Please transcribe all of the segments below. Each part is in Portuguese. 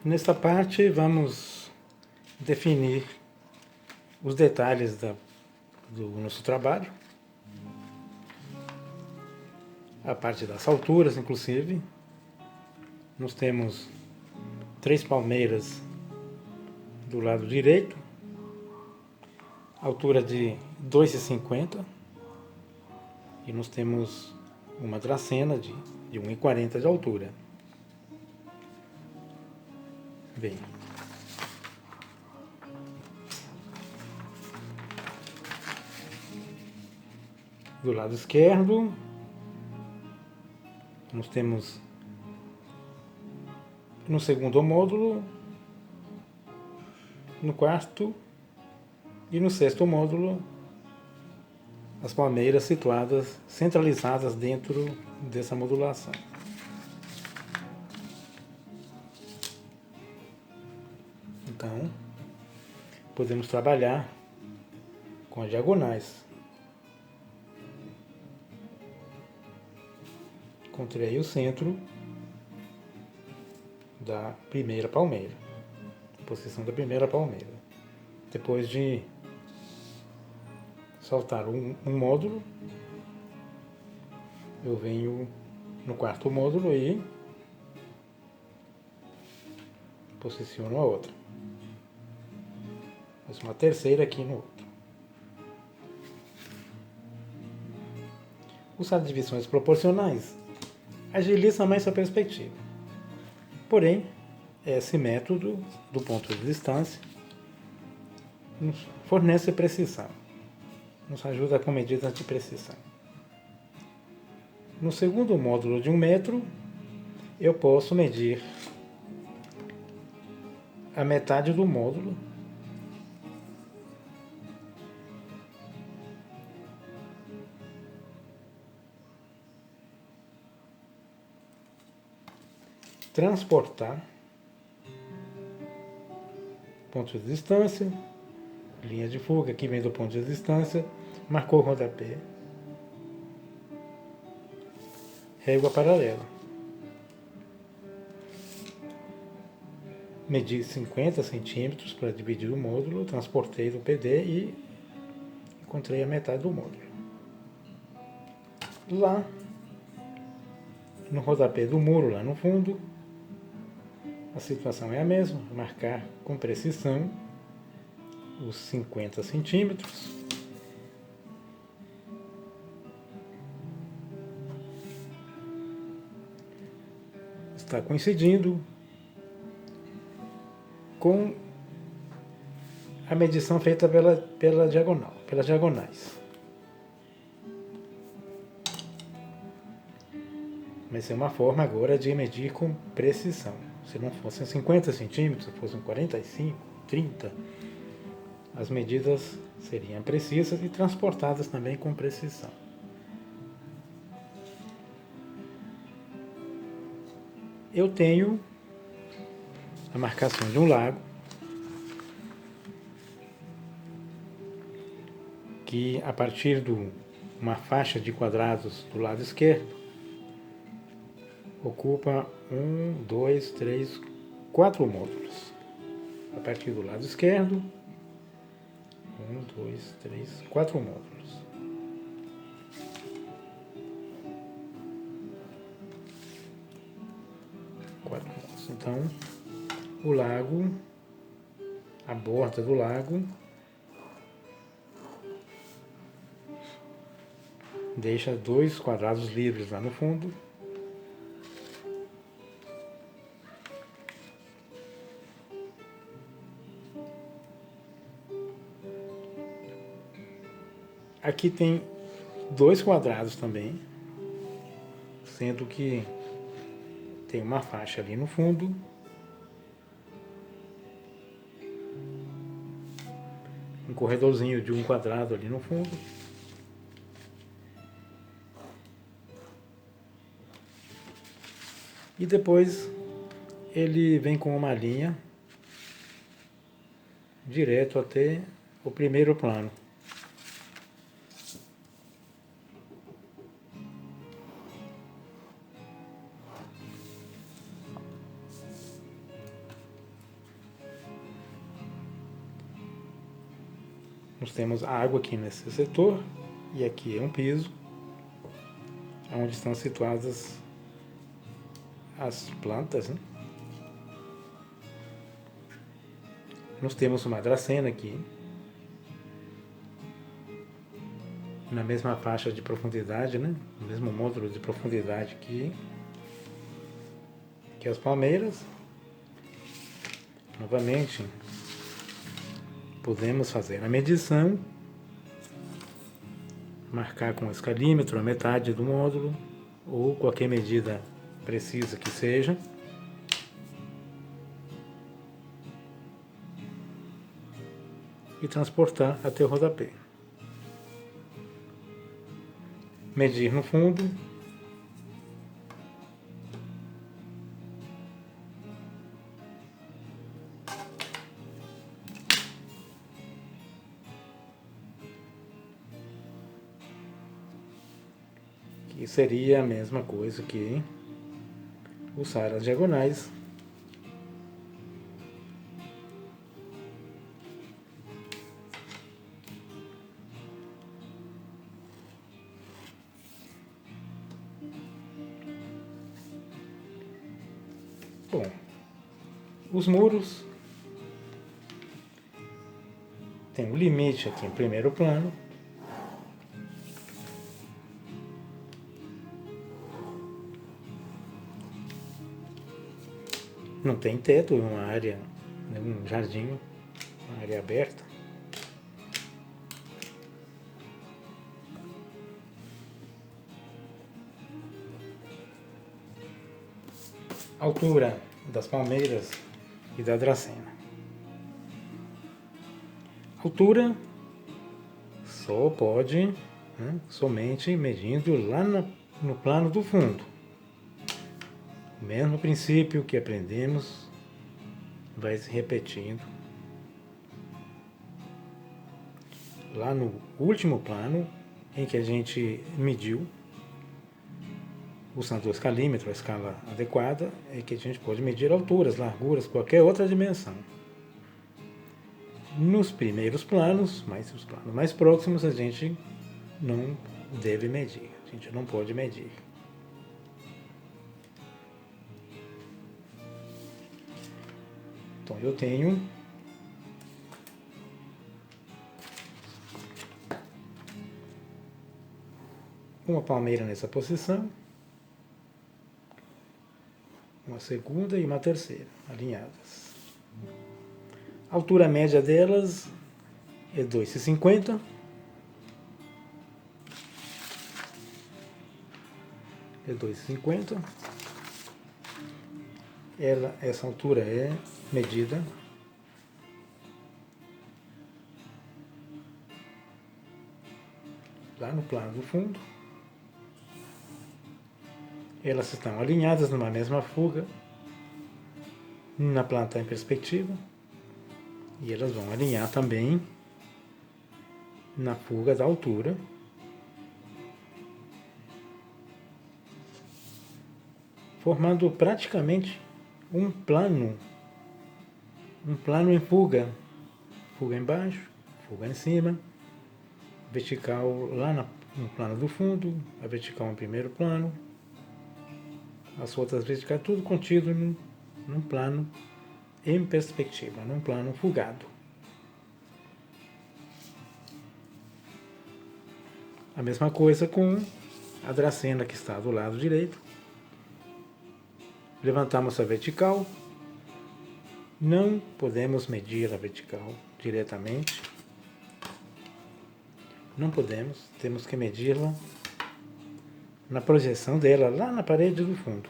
Nesta parte vamos definir os detalhes do nosso trabalho, a parte das alturas inclusive. Nós temos 3 palmeiras do lado direito, altura de 2,50, e nós temos uma dracena de 1,40 de altura. Bem, do lado esquerdo nós temos no segundo módulo, no quarto e no sexto módulo as palmeiras situadas, centralizadas dentro dessa modulação. Então, podemos trabalhar com as diagonais. Encontrei o centro da primeira palmeira, posição da primeira palmeira. Depois de saltar um módulo, eu venho no quarto módulo e posiciono a outra. Mais uma terceira aqui no outro. Usar divisões proporcionais agiliza mais a perspectiva. Porém, esse método, do ponto de distância, nos fornece precisão, nos ajuda com medidas de precisão. No segundo módulo de 1 metro, eu posso medir a metade do módulo transportar ponto de distância, linha de fuga, aqui vem do ponto de distância, marcou o rodapé, régua paralela. Medi 50 centímetros para dividir o módulo, transportei do PD e encontrei a metade do módulo. Lá, no rodapé do muro, lá no fundo, a situação é a mesma, marcar com precisão os 50 centímetros. Está coincidindo com a medição feita pela diagonal, pelas diagonais. Mas é uma forma agora de medir com precisão. Se não fossem 50 centímetros, se fossem 45, 30, as medidas seriam precisas e transportadas também com precisão. Eu tenho a marcação de um lago, que a partir de uma faixa de quadrados do lado esquerdo, ocupa 1, 2, 3, 4 módulos. A partir do lado esquerdo, 1, 2, 3, 4 módulos. Então, o lago, a borda do lago, deixa 2 quadrados livres lá no fundo. Aqui tem 2 quadrados também, sendo que tem uma faixa ali no fundo. Um corredorzinho de 1 quadrado ali no fundo. E depois ele vem com uma linha direto até o primeiro plano. Nós temos água aqui nesse setor e aqui é um piso, onde estão situadas as plantas, né? Nós temos uma dracena aqui, na mesma faixa de profundidade, né? No mesmo módulo de profundidade que as palmeiras. Novamente, podemos fazer a medição, marcar com o escalímetro a metade do módulo, ou qualquer medida precisa que seja. E transportar até o rodapé. Medir no fundo. Que seria a mesma coisa que usar as diagonais. Bom, os muros tem um limite aqui em primeiro plano. Não tem teto, é uma área, um jardim, uma área aberta. Altura das palmeiras e da dracena. Altura só pode, né, somente medindo lá no plano do fundo. O mesmo princípio que aprendemos vai se repetindo. Lá no último plano, em que a gente mediu, usando o escalímetro, a escala adequada, é que a gente pode medir alturas, larguras, qualquer outra dimensão. Nos primeiros planos, mas os planos mais próximos, a gente não deve medir, a gente não pode medir. Então eu tenho uma palmeira nessa posição, uma segunda e uma terceira, alinhadas. A altura média delas é 2,50. É 2,50. Essa altura é medida lá no plano do fundo. Elas estão alinhadas numa mesma fuga, na planta em perspectiva, e elas vão alinhar também na fuga da altura. Formando praticamente um plano em fuga. Fuga embaixo, fuga em cima, vertical lá no plano do fundo, a vertical em primeiro plano, as outras verticais, tudo contido num plano em perspectiva, num plano fugado. A mesma coisa com a dracena que está do lado direito. Levantamos a vertical. Não podemos medir a vertical diretamente. Não podemos, temos que medi-la na projeção dela, lá na parede do fundo.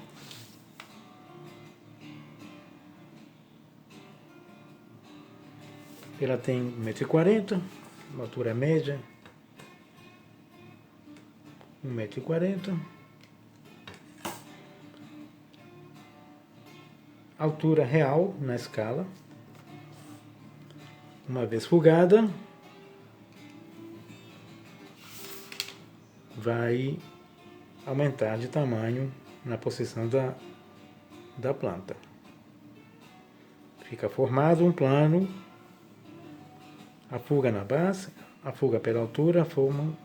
Ela tem 1,40 m, uma altura média, 1,40 m. Altura real na escala, uma vez fugada, vai aumentar de tamanho na posição da planta. Fica formado um plano A fuga na base, a fuga pela altura formam,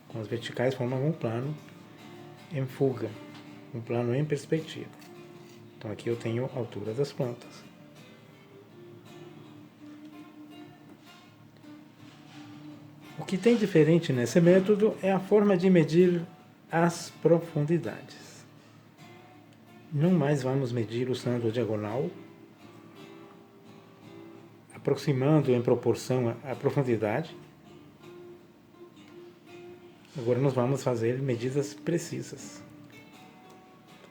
com as verticais formam um plano em fuga, um plano em perspectiva. Então aqui eu tenho a altura das plantas. O que tem diferente nesse método é a forma de medir as profundidades. Não mais vamos medir usando a diagonal, aproximando em proporção à profundidade. Agora nós vamos fazer medidas precisas.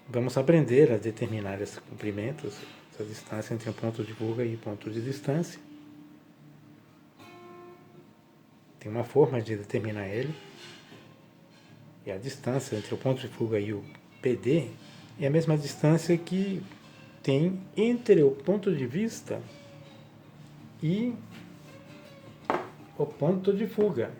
Vamos aprender a determinar esses comprimentos, essa distância entre um ponto de fuga e ponto de distância. Tem uma forma de determinar ele. E a distância entre o ponto de fuga e o PD é a mesma distância que tem entre o ponto de vista e o ponto de fuga.